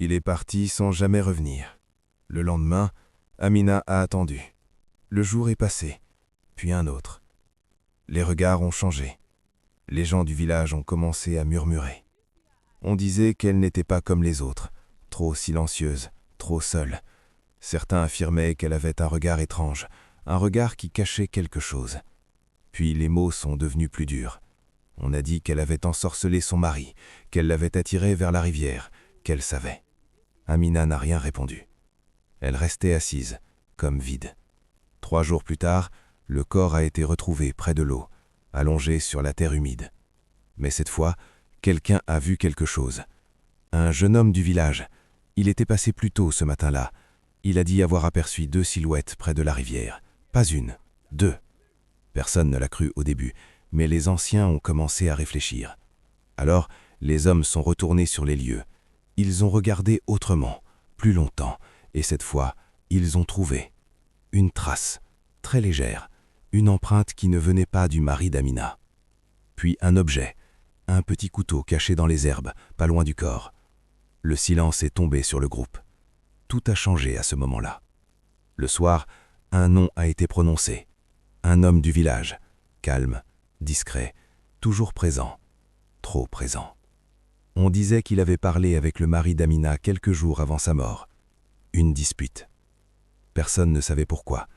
Il est parti sans jamais revenir. Le lendemain, Amina a attendu. Le jour est passé, puis un autre. Les regards ont changé. Les gens du village ont commencé à murmurer. On disait qu'elle n'était pas comme les autres, trop silencieuse, trop seule. Certains affirmaient qu'elle avait un regard étrange, un regard qui cachait quelque chose. Puis les mots sont devenus plus durs. On a dit qu'elle avait ensorcelé son mari, qu'elle l'avait attiré vers la rivière, qu'elle savait. Amina n'a rien répondu. Elle restait assise, comme vide. 3 jours plus tard, le corps a été retrouvé près de l'eau, allongé sur la terre humide. Mais cette fois, quelqu'un a vu quelque chose. Un jeune homme du village. Il était passé plus tôt ce matin-là. Il a dit avoir aperçu 2 silhouettes près de la rivière. Pas une, 2. Personne ne l'a cru au début, mais les anciens ont commencé à réfléchir. Alors, les hommes sont retournés sur les lieux. Ils ont regardé autrement, plus longtemps, et cette fois, ils ont trouvé une trace, très légère, une empreinte qui ne venait pas du mari d'Amina. Puis un objet, un petit couteau caché dans les herbes, pas loin du corps. Le silence est tombé sur le groupe. Tout a changé à ce moment-là. Le soir, un nom a été prononcé. Un homme du village, calme, discret, toujours présent, trop présent. On disait qu'il avait parlé avec le mari d'Amina quelques jours avant sa mort. Une dispute. Personne ne savait pourquoi.